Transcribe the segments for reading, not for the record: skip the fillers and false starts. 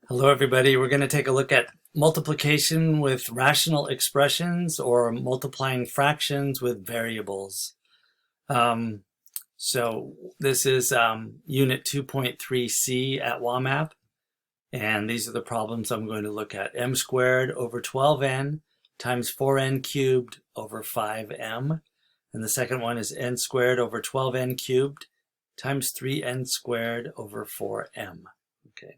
Hello, everybody. We're going to take a look at multiplication with rational expressions or multiplying fractions with variables. Um, so this is Unit 2.3c at WAMAP, and these are the problems I'm going to look at. M squared over 12n times 4n cubed over 5m. And the second one is n squared over 12n cubed times 3n squared over 4m. Okay.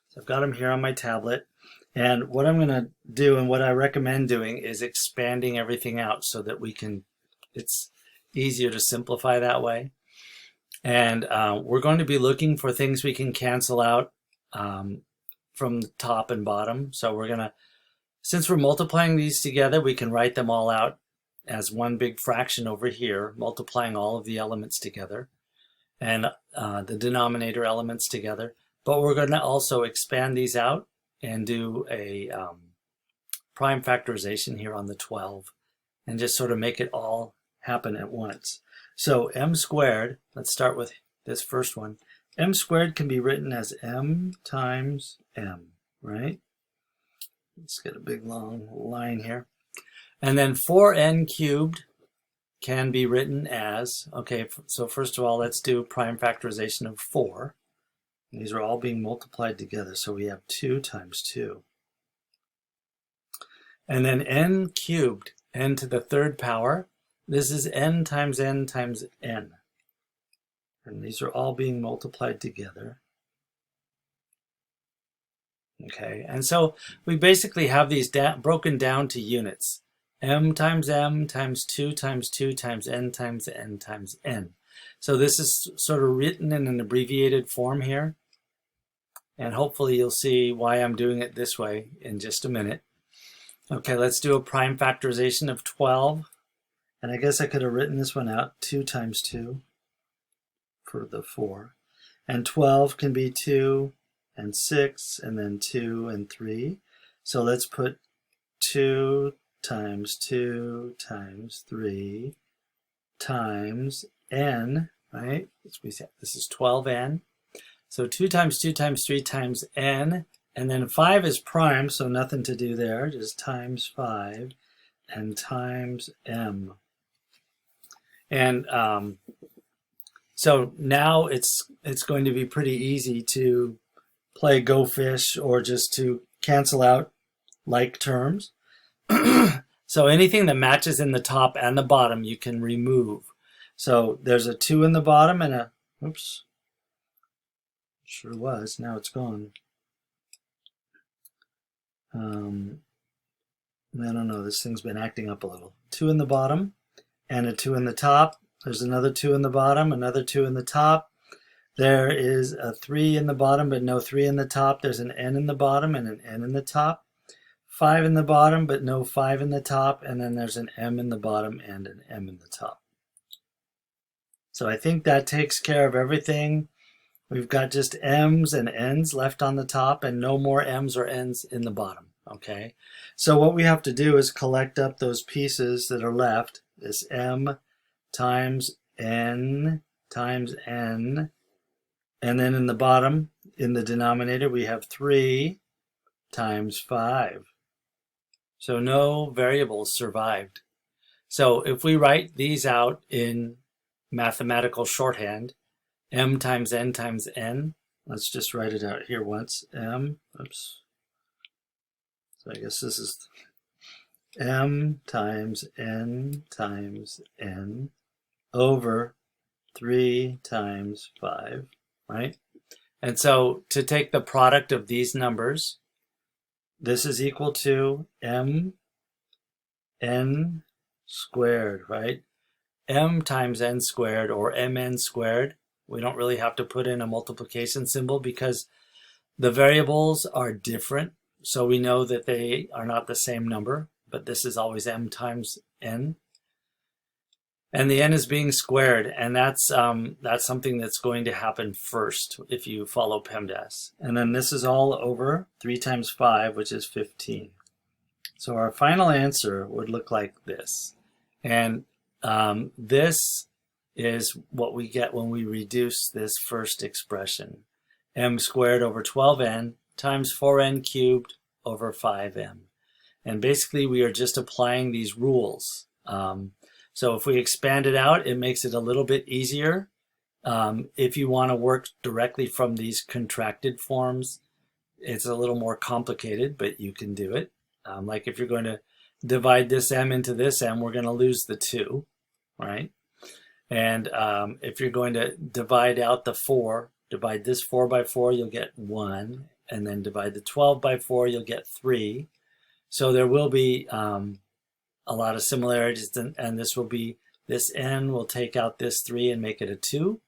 So I've got them here on my tablet, and what I'm going to do and what I recommend doing is expanding everything out so that it's easier to simplify that way. And we're going to be looking for things we can cancel out from the top and bottom. So since we're multiplying these together, we can write them all out as one big fraction over here, multiplying all of the elements together and the denominator elements together. But we're going to also expand these out and do a prime factorization here on the 12 and just sort of make it all happen at once. So m squared, let's start with this first one. M squared can be written as m times m, right? Let's get a big long line here. And then 4n cubed can be written as, okay, so first of all, let's do prime factorization of 4. These are all being multiplied together, so we have 2 times 2. And then n cubed, n to the third power. This is n times n times n. And these are all being multiplied together. Okay, and so we basically have these broken down to units. M times 2 times 2 times n times n times n. So this is sort of written in an abbreviated form here. And hopefully you'll see why I'm doing it this way in just a minute. Okay, let's do a prime factorization of 12. And I guess I could have written this one out, 2 times 2 for the 4. And 12 can be 2 and 6, and then 2 and 3. So let's put 2 times 2 times 3 times n, right? This is 12n. So 2 times 2 times 3 times n, and then 5 is prime, so nothing to do there, just times 5, and times m. And so now it's going to be pretty easy to play Go Fish or just to cancel out like terms. So anything that matches in the top and the bottom you can remove. So there's a 2 in the bottom and a, oops, sure was, now it's gone. I don't know, this thing's been acting up a little. 2 in the bottom and a 2 in the top. There's another 2 in the bottom, another 2 in the top. There is a 3 in the bottom, but no 3 in the top. There's an n in the bottom and an n in the top. 5 in the bottom, but no 5 in the top. And then there's an m in the bottom and an m in the top. So I think that takes care of everything. We've got just m's and n's left on the top and no more m's or n's in the bottom, okay? So what we have to do is collect up those pieces that are left, this m times n times n, and then in the bottom, in the denominator, we have 3 times 5. So no variables survived. So if we write these out in mathematical shorthand, m times n, let's just write it out here once, m, oops, so I guess this is m times n over 3 times 5, right? And so to take the product of these numbers, this is equal to m n squared, right? M times n squared or mn squared. We don't really have to put in a multiplication symbol because the variables are different. So we know that they are not the same number, but this is always m times n. And the n is being squared, and that's something that's going to happen first if you follow PEMDAS. And then this is all over 3 times 5, which is 15. So our final answer would look like this. And this is what we get when we reduce this first expression. M squared over 12n times 4n cubed over 5m. And basically we are just applying these rules. So if we expand it out, it makes it a little bit easier. If you want to work directly from these contracted forms, it's a little more complicated, but you can do it. Like if you're going to divide this m into this m, we're going to lose the 2, right? And if you're going to divide out the 4, divide this 4 by 4, you'll get 1. And then divide the 12 by 4, you'll get 3. So there will be a lot of similarities, and this n will take out this 3 and make it a 2.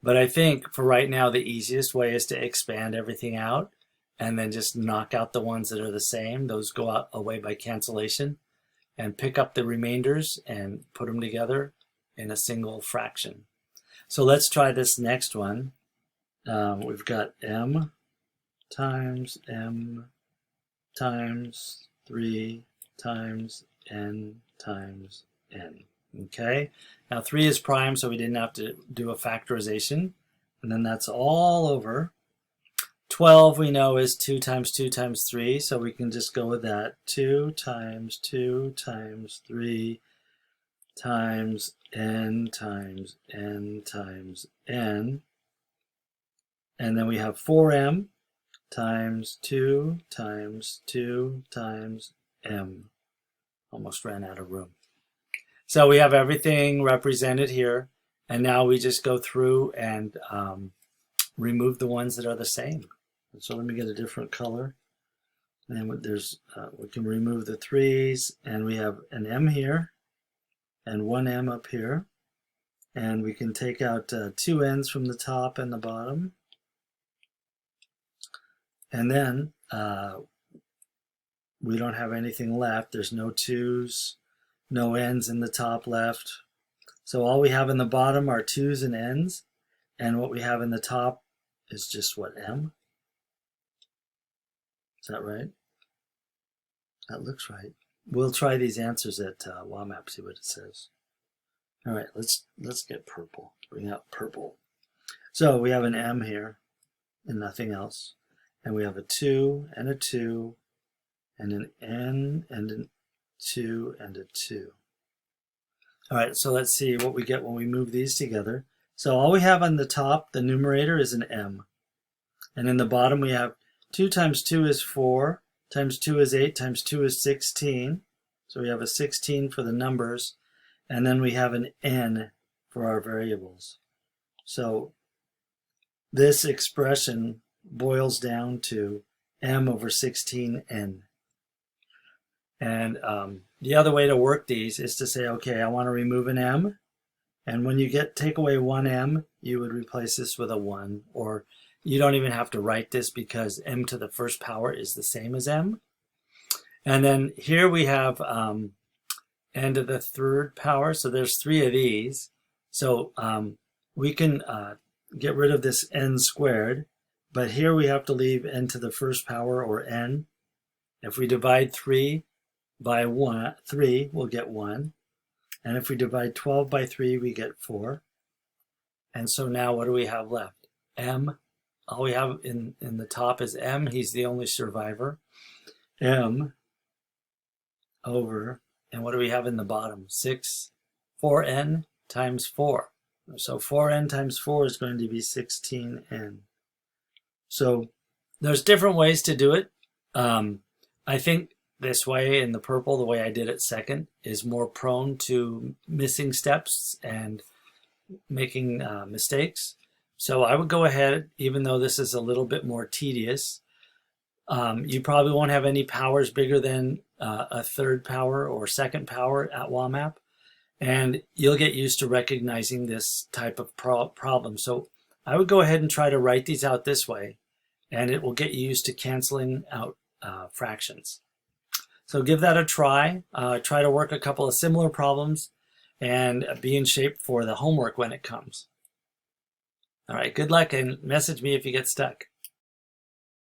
But I think for right now, the easiest way is to expand everything out and then just knock out the ones that are the same. Those go out away by cancellation, and pick up the remainders and put them together in a single fraction. So let's try this next one. We've got m times 3 times n times n. Okay, now 3 is prime, so we didn't have to do a factorization. And then that's all over. 12 we know is 2 times 2 times 3, so we can just go with that. 2 times 2 times 3 times n times n times n. And then we have 4m times 2 times 2 times m. Almost ran out of room. So we have everything represented here, and now we just go through and remove the ones that are the same. So let me get a different color. And there's we can remove the 3's, and we have an m here and 1m up here. And we can take out 2 n's from the top and the bottom. And then we don't have anything left. There's no 2's, no n's in the top left. So all we have in the bottom are 2's and n's. And what we have in the top is just what, m? Is that right? That looks right. We'll try these answers at WAMAP, see what it says. All right, let's get purple. Bring out purple. So we have an m here and nothing else. And we have a 2 and a 2 and an n and a 2 and a 2. All right, so let's see what we get when we move these together. So all we have on the top, the numerator, is an m. And in the bottom we have 2 times 2 is 4, times 2 is 8, times 2 is 16. So we have a 16 for the numbers. And then we have an n for our variables. So this expression boils down to m over 16n. And the other way to work these is to say, okay, I want to remove an m. And when you take away one m, you would replace this with a 1. Or you don't even have to write this because m to the first power is the same as m. And then here we have n to the third power. So there's 3 of these. So we can get rid of this n squared. But here we have to leave n to the first power, or n. If we divide 3 by 3, we'll get 1. And if we divide 12 by 3, we get 4. And so now what do we have left? M. All we have in the top is m. He's the only survivor. M over, and what do we have in the bottom? 4n times 4. So 4n times 4 is going to be 16n. So there's different ways to do it. I think this way, in the purple, the way I did it second, is more prone to missing steps and making mistakes. So I would go ahead, even though this is a little bit more tedious. You probably won't have any powers bigger than a third power or second power at WAMAP. And you'll get used to recognizing this type of problem. So I would go ahead and try to write these out this way, and it will get you used to canceling out fractions. So give that a try. Try to work a couple of similar problems and be in shape for the homework when it comes. All right, good luck, and message me if you get stuck.